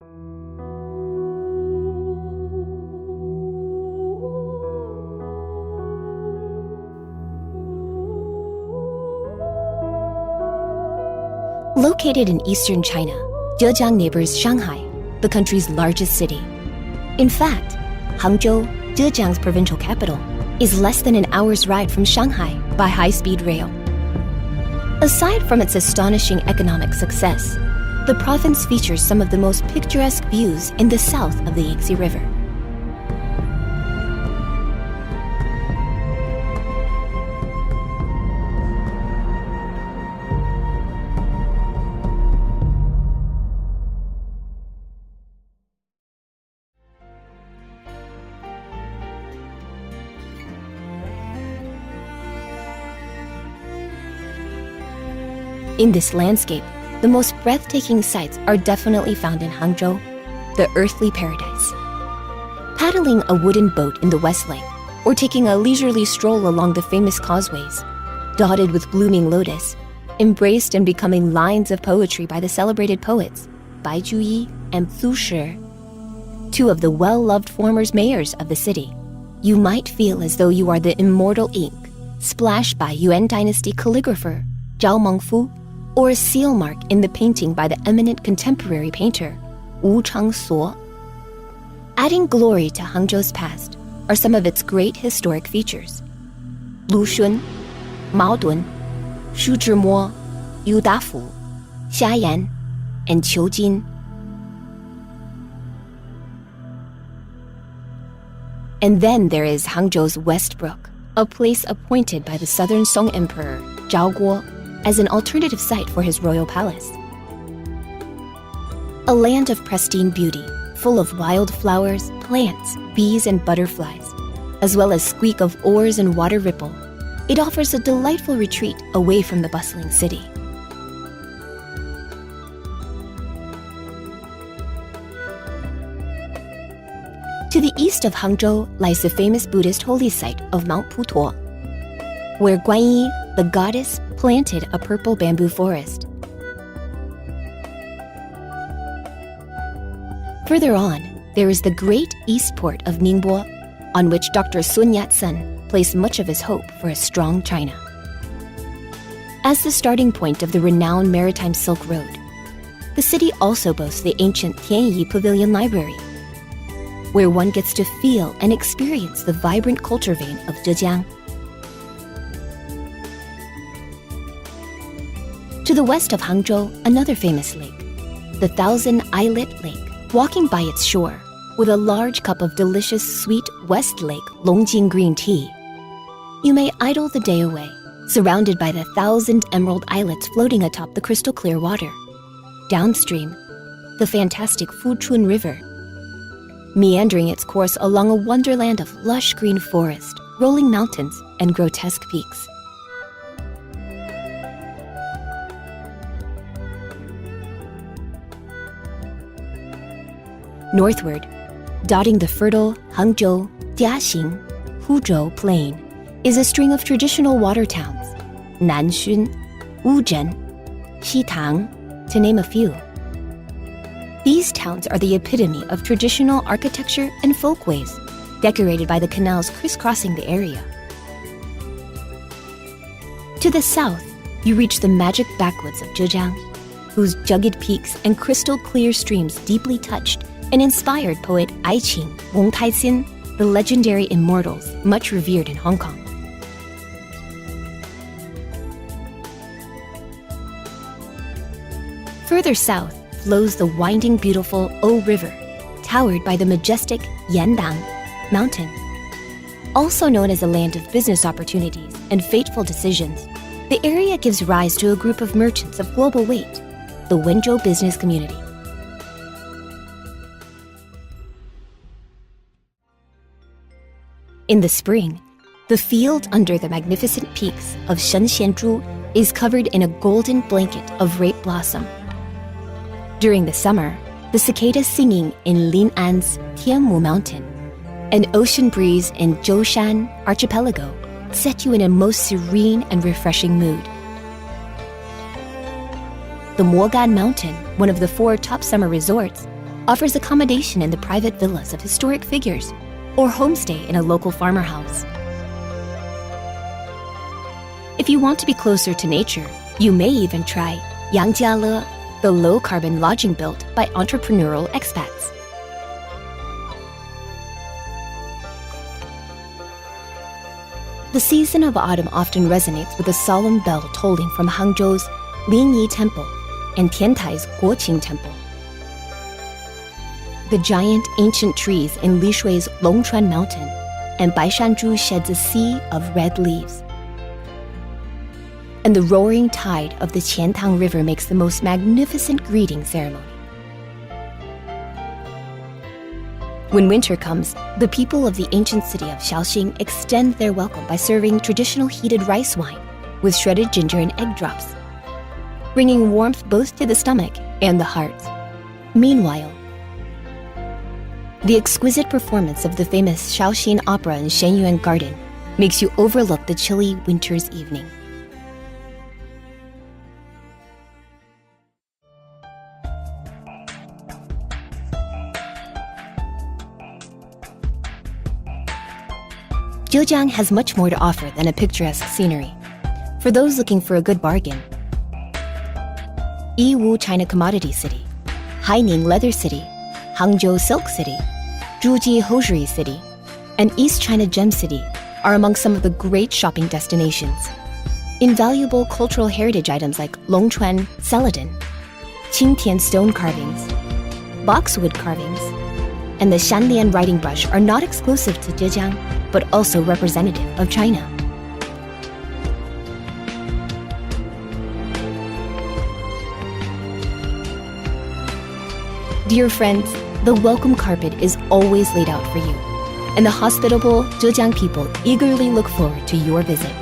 Located in eastern China, Zhejiang neighbors Shanghai, the country's largest city. In fact, Hangzhou, Zhejiang's provincial capital, is less than an hour's ride from Shanghai by high-speed rail. Aside from its astonishing economic success, the province features some of the most picturesque views in the south of the Yangtze River. In this landscape, the most breathtaking sights are definitely found in Hangzhou, the earthly paradise. Paddling a wooden boat in the West Lake, or taking a leisurely stroll along the famous causeways, dotted with blooming lotus, embraced and becoming lines of poetry by the celebrated poets Bai Juyi and Zhu Shi, two of the well-loved former mayors of the city, you might feel as though you are the immortal ink splashed by Yuan dynasty calligrapher Zhao Mengfu, or a seal mark in the painting by the eminent contemporary painter Wu Changsuo. Adding glory to Hangzhou's past are some of its great historic features: Lushun, Maodun, Shuzhimo, Yudafu, Xiayan, and Qiujin. And then there is Hangzhou's West Brook, a place appointed by the southern Song Emperor Zhao Guo as an alternative site for his royal palace. A land of pristine beauty, full of wild flowers, plants, bees, and butterflies, as well as squeak of oars and water ripple, it offers a delightful retreat away from the bustling city. To the east of Hangzhou lies the famous Buddhist holy site of Mount Putuo, where Guanyi, the goddess, planted a purple bamboo forest. Further on, there is the great east port of Ningbo, on which Dr. Sun Yat-sen placed much of his hope for a strong China. As the starting point of the renowned maritime Silk Road, the city also boasts the ancient Tianyi Pavilion Library, where one gets to feel and experience the vibrant culture vein of Zhejiang. To the west of Hangzhou, another famous lake, the Thousand Islet Lake, walking by its shore with a large cup of delicious sweet West Lake Longjing green tea, you may idle the day away, surrounded by the 1,000 emerald islets floating atop the crystal clear water. Downstream, the fantastic Fuchun River, meandering its course along a wonderland of lush green forest, rolling mountains, and grotesque peaks. Northward, dotting the fertile Hangzhou, Jiaxing, Huzhou plain, is a string of traditional water towns, Nanxun, Wuzhen, Xitang, to name a few. These towns are the epitome of traditional architecture and folkways, decorated by the canals crisscrossing the area. To the south, you reach the magic backwoods of Zhejiang, whose jagged peaks and crystal-clear streams deeply touched and inspired poet Aiqing, Wong Taixin, the legendary immortals much revered in Hong Kong. Further south flows the winding, beautiful O River, towered by the majestic Yandang Mountain. Also known as a land of business opportunities and fateful decisions, the area gives rise to a group of merchants of global weight, the Wenzhou business community. In the spring, the field under the magnificent peaks of Shenxianzhu is covered in a golden blanket of rape blossom. During the summer, the cicadas singing in Lin'an's Tianmu Mountain, an ocean breeze in Zhoushan Archipelago set you in a most serene and refreshing mood. The Mogan Mountain, one of the 4 top summer resorts, offers accommodation in the private villas of historic figures or homestay in a local farmer house. If you want to be closer to nature, you may even try Yangjiale, the low-carbon lodging built by entrepreneurial expats. The season of autumn often resonates with a solemn bell tolling from Hangzhou's Linyi Temple and Tiantai's Guoqing Temple. The giant ancient trees in Lishui's Longchuan Mountain and Baishanzhu sheds a sea of red leaves. And the roaring tide of the Qiantang River makes the most magnificent greeting ceremony. When winter comes, the people of the ancient city of Shaoxing extend their welcome by serving traditional heated rice wine with shredded ginger and egg drops, bringing warmth both to the stomach and the heart. Meanwhile, the exquisite performance of the famous Shaoxing Opera in Shenyuan Garden makes you overlook the chilly winter's evening. Zhejiang has much more to offer than a picturesque scenery. For those looking for a good bargain, Yiwu China Commodity City, Haining Leather City, Hangzhou Silk City, Zhuji Hosiery City, and East China Gem City are among some of the great shopping destinations. Invaluable cultural heritage items like Longchuan celadon, Qingtian stone carvings, boxwood carvings, and the Shanlian writing brush are not exclusive to Zhejiang, but also representative of China. Dear friends, the welcome carpet is always laid out for you, and the hospitable Zhejiang people eagerly look forward to your visit.